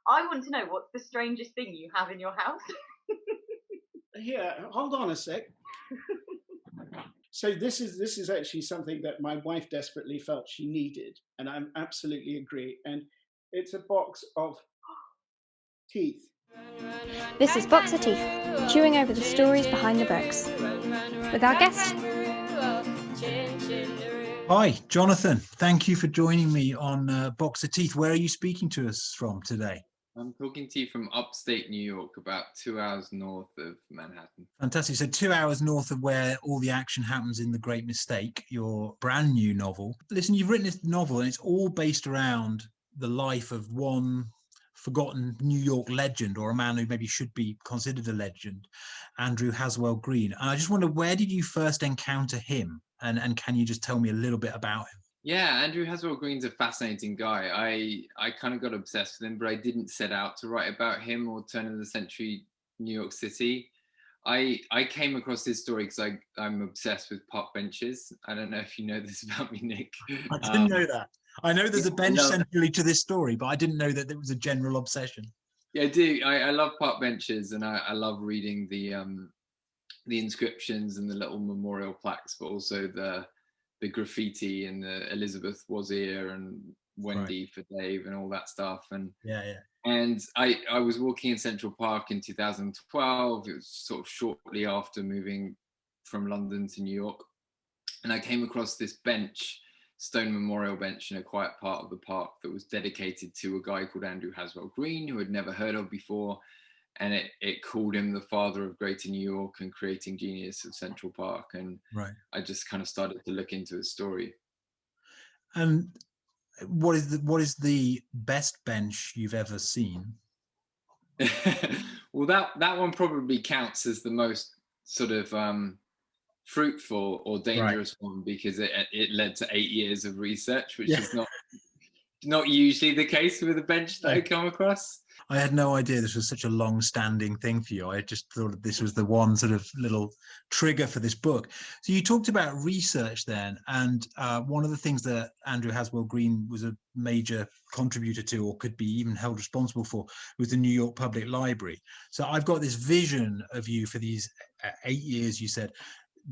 I want to know what's the strangest thing you have in your house. Here, hold on a sec. So this is actually something that my wife desperately felt she needed, and I absolutely agree. And it's a box of teeth. This is Box of Teeth, chewing over the stories behind the books. With our guest. Hi, Jonathan. Thank you for joining me on Box of Teeth. Where are you speaking to us from today? I'm talking to you from upstate New York, about 2 hours north of Manhattan. Fantastic. So 2 hours north of where all the action happens in The Great Mistake, your brand new novel. Listen, you've written this novel and it's all based around the life of one forgotten New York legend, or a man who maybe should be considered a legend, Andrew Haswell Green. And I just wonder, where did you first encounter him? And can you just tell me a little bit about him? Yeah, Andrew Haswell Green's a fascinating guy. I kind of got obsessed with him, but I didn't set out to write about him or turn of the century New York City. I came across this story because I'm obsessed with park benches. I don't know if you know this about me, Nick. I didn't know that. I know there's a bench no. centrally to this story, but I didn't know that there was a general obsession. Yeah, I do. I love park benches, and I love reading the inscriptions and the little memorial plaques, but also the graffiti and the Elizabeth was here and Wendy for Dave and all that stuff. And and I was walking in Central Park in 2012. It was sort of shortly after moving from London to New York, and I came across this bench, stone memorial bench in a quiet part of the park that was dedicated to a guy called Andrew Haswell Green, who I'd never heard of before. And it called him the father of Greater New York and creating genius of Central Park. And I just kind of started to look into his story. And what is the best bench you've ever seen? Well, that one probably counts as the most sort of fruitful or dangerous one, because it led to 8 years of research, which is not usually the case with a bench that I come across. I had no idea this was such a long-standing thing for you. I just thought that this was the one sort of little trigger for this book. So you talked about research then, and one of the things that Andrew Haswell Green was a major contributor to, or could be even held responsible for, was the New York Public Library. So I've got this vision of you for these 8 years, you said,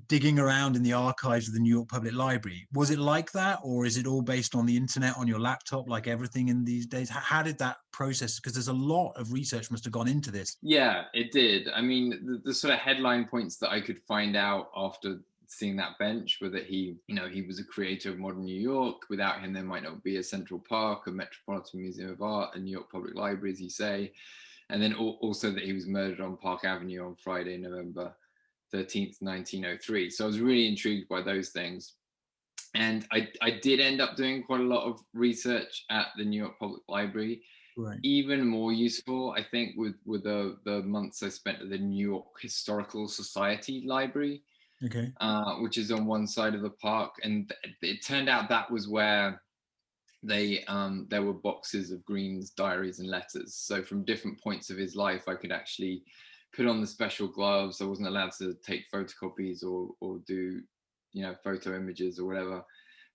digging around in the archives of the New York Public Library. Was it like that, or is it all based on the internet on your laptop, like everything in these days? How did that process? Because there's a lot of research must have gone into this. Yeah, it did. I mean, the sort of headline points that I could find out after seeing that bench were that he was a creator of modern New York. Without him, there might not be a Central Park, a Metropolitan Museum of Art, a New York Public Library, as you say. And then also that he was murdered on Park Avenue on Friday, November 13th, 1903. So I was really intrigued by those things. And I did end up doing quite a lot of research at the New York Public Library. Even more useful, I think, with the months I spent at the New York Historical Society Library, which is on one side of the park. And it turned out that was where there were boxes of Green's diaries and letters. So from different points of his life, I could actually put on the special gloves. I wasn't allowed to take photocopies or do, photo images or whatever,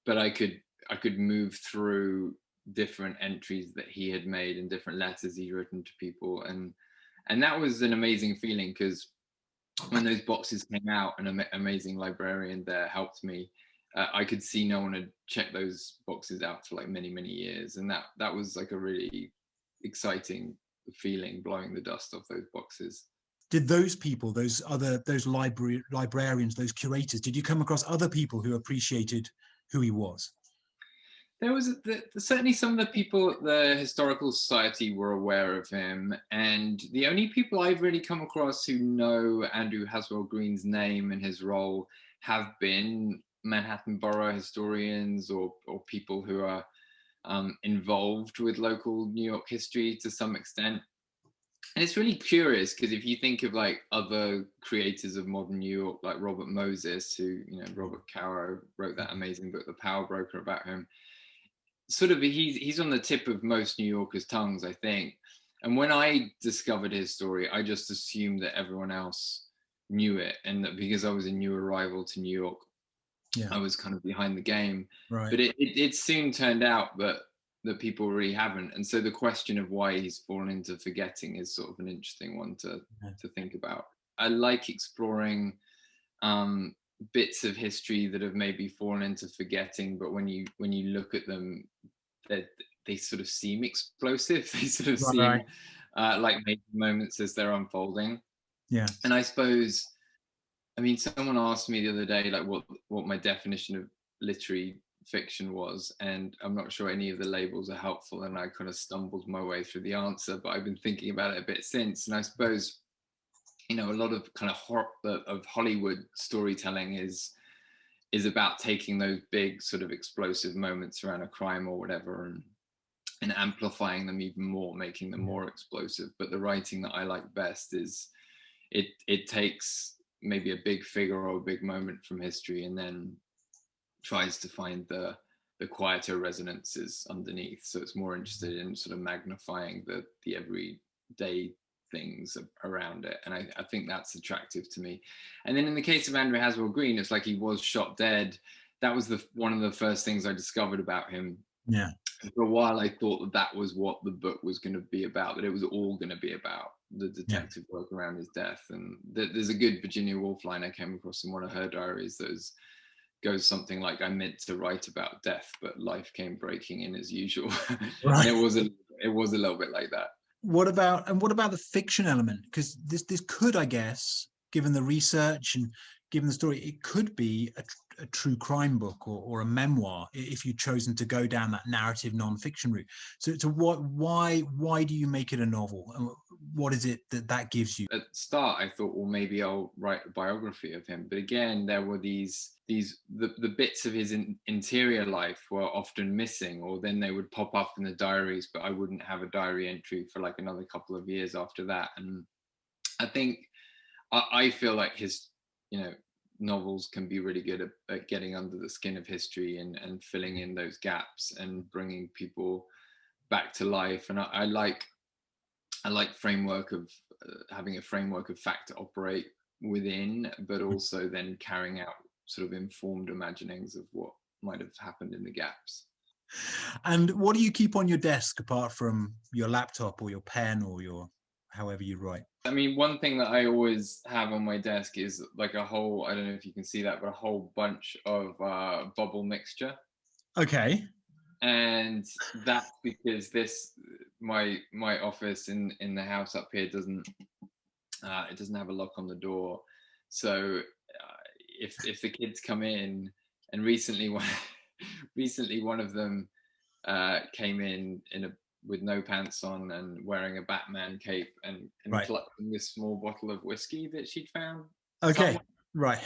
but I could move through different entries that he had made and different letters he'd written to people. And that was an amazing feeling, because when those boxes came out, an amazing librarian there helped me. I could see no one had checked those boxes out for like many, many years. And that was like a really exciting feeling, blowing the dust off those boxes. Did those people, those librarians, those curators, did you come across other people who appreciated who he was? There was certainly some of the people at the Historical Society were aware of him, and the only people I've really come across who know Andrew Haswell Green's name and his role have been Manhattan borough historians or people who are involved with local New York history to some extent. And it's really curious, because if you think of like other creators of modern New York, like Robert Moses, who, Robert Caro wrote that amazing book, The Power Broker, about him. Sort of he's on the tip of most New Yorkers' tongues, I think. And when I discovered his story, I just assumed that everyone else knew it, and that because I was a new arrival to New York, I was kind of behind the game. But it soon turned out that that people really haven't. And so the question of why he's fallen into forgetting is sort of an interesting one to think about. I like exploring bits of history that have maybe fallen into forgetting, but when you look at them, they sort of seem explosive. They sort of seem like major moments as they're unfolding. Yeah. And I suppose, I mean, someone asked me the other day, like what my definition of literary fiction was, and I'm not sure any of the labels are helpful, and I kind of stumbled my way through the answer, but I've been thinking about it a bit since. And I suppose, you know, a lot of kind of Hollywood storytelling is about taking those big sort of explosive moments around a crime or whatever and amplifying them even more, making them more explosive. But the writing that I like best is it takes maybe a big figure or a big moment from history and then tries to find the quieter resonances underneath. So it's more interested in sort of magnifying the everyday things around it. And I think that's attractive to me. And then in the case of Andrew Haswell Green, it's like he was shot dead. That was one of the first things I discovered about him. Yeah. For a while, I thought that was what the book was going to be about, that it was all going to be about the detective work around his death. And there's a good Virginia Woolf line I came across in one of her diaries that goes something like, I meant to write about death, but life came breaking in as usual. Right. And it was a little bit like that. What about the fiction element? Because this could, I guess, given the research and given the story, it could be a true crime book or a memoir if you'd chosen to go down that narrative non-fiction route. So why do you make it a novel? And what is it that gives you? At the start, I thought, well, maybe I'll write a biography of him. But again, there were the bits of his interior life were often missing, or then they would pop up in the diaries, but I wouldn't have a diary entry for like another couple of years after that. And I think I feel like his, you know, novels can be really good at getting under the skin of history and filling in those gaps and bringing people back to life. And I like framework of having a framework of fact to operate within, but also then carrying out sort of informed imaginings of what might have happened in the gaps. And what do you keep on your desk apart from your laptop or your pen or your however you write? I mean, one thing that I always have on my desk is like I don't know if you can see that, but a whole bunch of bubble mixture. Okay. And that's because my office in the house up here doesn't have a lock on the door. So if the kids come in, and recently one of them came in with no pants on and wearing a Batman cape and collecting this small bottle of whiskey that she'd found. Okay, somewhere. right.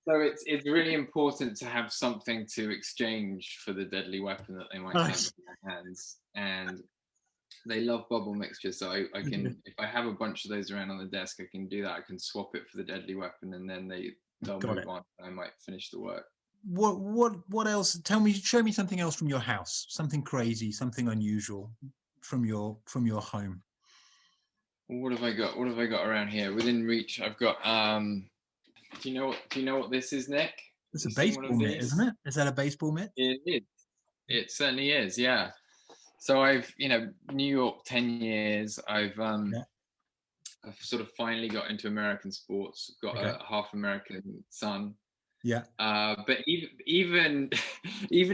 So it's really important to have something to exchange for the deadly weapon that they might have in their hands. And they love bubble mixture, so I can, if I have a bunch of those around on the desk, I can do that. I can swap it for the deadly weapon, and then they'll move on. I might finish the work. What else? Show me something else from your house. Something crazy, something unusual from your home. What have I got? What have I got around here? Within reach, I've got. Do you know what this is, Nick? It's a baseball mitt, isn't it? Is that a baseball mitt? It is. It certainly is. Yeah. So I've, New York 10 years. I've sort of finally got into American sports. Got a half American son. Yeah. But even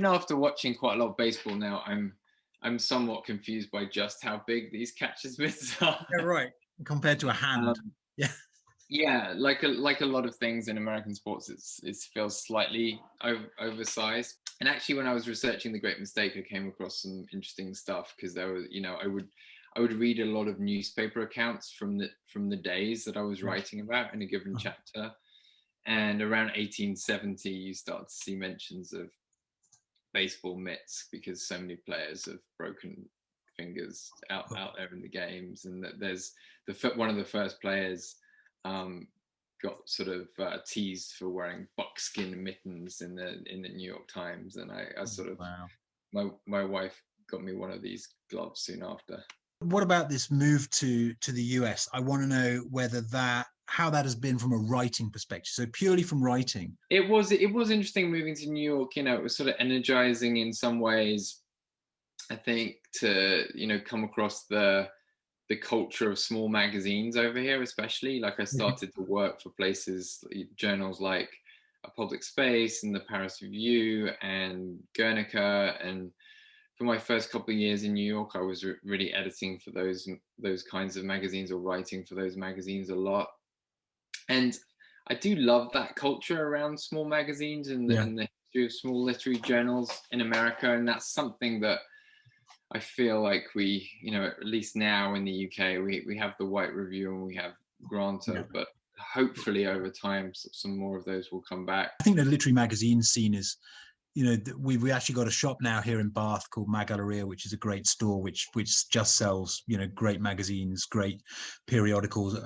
after watching quite a lot of baseball now, I'm somewhat confused by just how big these catcher's mitts are. Yeah, right. Compared to a hand. Yeah, like a lot of things in American sports, it feels slightly oversized. And actually, when I was researching The Great Mistake, I came across some interesting stuff, because there was, I would read a lot of newspaper accounts from the days that I was writing about in a given chapter. And around 1870, you start to see mentions of baseball mitts, because so many players have broken fingers out there in the games. And that there's one of the first players got sort of teased for wearing buckskin mittens in the New York Times, and I sort of my wife got me one of these gloves soon after. What about this move to the US? I want to know how that has been from a writing perspective. So purely from writing. It was interesting moving to New York. It was sort of energizing in some ways. I think, to, you know, come across the culture of small magazines over here, especially. Like, I started to work for places, journals like A Public Space and the Paris Review and Guernica. And for my first couple of years in New York, I was really editing for those kinds of magazines, or writing for those magazines a lot. And I do love that culture around small magazines and Yeah. and the history of small literary journals in America. And that's something that I feel like we, you know, at least now in the UK, we have the White Review and we have Granta, Yeah. but hopefully over time, some more of those will come back. I think the literary magazine scene is, you know, we actually got a shop now here in Bath called Magaleria, which is a great store which just sells, you know, great magazines, great periodicals,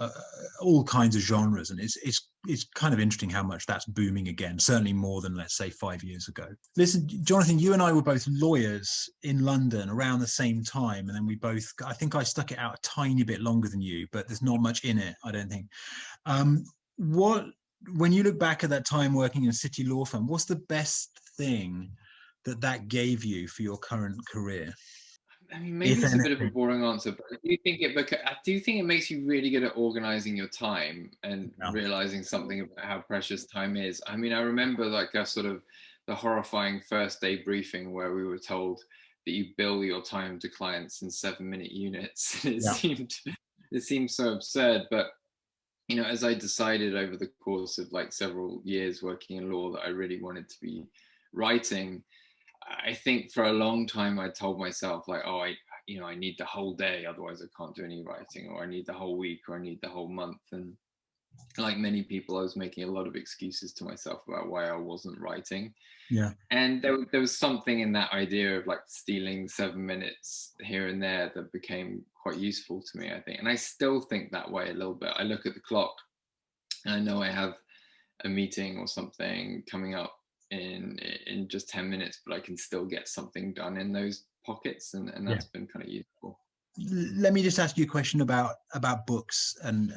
all kinds of genres, and it's kind of interesting how much that's booming again, certainly more than, let's say, 5 years ago. Listen, Jonathan, you and I were both lawyers in London around the same time, and then we both, I think I stuck it out a tiny bit longer than you, but there's not much in it, I don't think. When you look back at that time working in a city law firm, what's the best thing that gave you for your current career? I mean, maybe it's a bit of a boring answer, but I do think it makes you really good at organizing your time and realizing something about how precious time is. I mean, I remember like a sort of the horrifying first day briefing where we were told that you bill your time to clients in 7-minute units. It seemed so absurd, but you know, as I decided over the course of like several years working in law that I really wanted to be writing, I think for a long time I told myself like, oh, I need the whole day, otherwise I can't do any writing, or I need the whole week, or I need the whole month. And like many people, I was making a lot of excuses to myself about why I wasn't writing. Yeah. And there was something in that idea of like stealing 7 minutes here and there that became quite useful to me, I think. And I still think that way a little bit. I look at the clock and I know I have a meeting or something coming up in just 10 minutes, but I can still get something done in those pockets, and that's been kind of useful. Let me just ask you a question about books and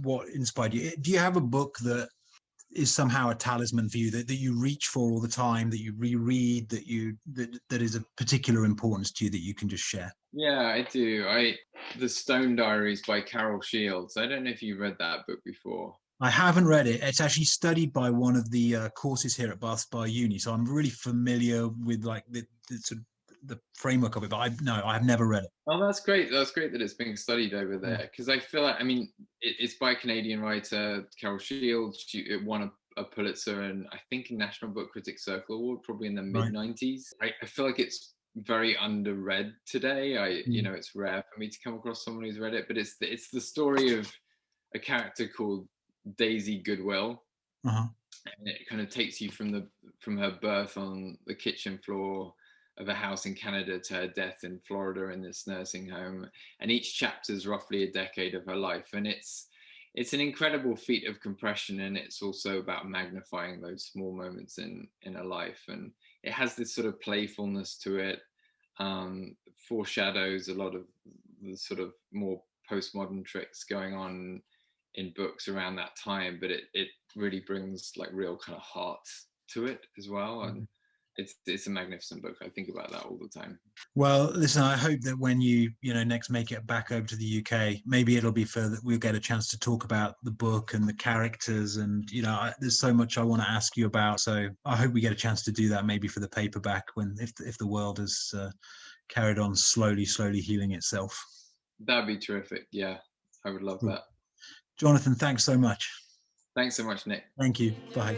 what inspired you. Do you have a book that is somehow a talisman for you, that you reach for all the time, that you reread, that is of particular importance to you, that you can just share? Yeah, I do. The Stone Diaries by Carol Shields. I don't know if you read that book before. I haven't read it. It's actually studied by one of the courses here at Bath Spa Uni, so I'm really familiar with like the sort of the framework of it, but I have never read it. Oh, that's great. That's great that it's being studied over there, because I feel like, I mean, it's by a Canadian writer, Carol Shields. It won a Pulitzer and I think a National Book Critics Circle Award probably in the mid-90s. I feel like it's very underread today. You know, it's rare for me to come across someone who's read it, but it's the story of a character called Daisy Goodwill. And it kind of takes you from her birth on the kitchen floor of a house in Canada to her death in Florida in this nursing home, and each chapter is roughly a decade of her life, and it's an incredible feat of compression, and it's also about magnifying those small moments in her life, and it has this sort of playfulness to it, foreshadows a lot of the sort of more postmodern tricks going on in books around that time, but it really brings like real kind of heart to it as well. And it's a magnificent book. I think about that all the time. Well, listen, I hope that when you next make it back over to the UK, maybe it'll be further, we'll get a chance to talk about the book and the characters, and there's so much I want to ask you about. So I hope we get a chance to do that, maybe for the paperback, if the world has carried on slowly healing itself. That'd be terrific. Yeah, I would love that. Jonathan, thanks so much. Thanks so much, Nick. Thank you. Bye.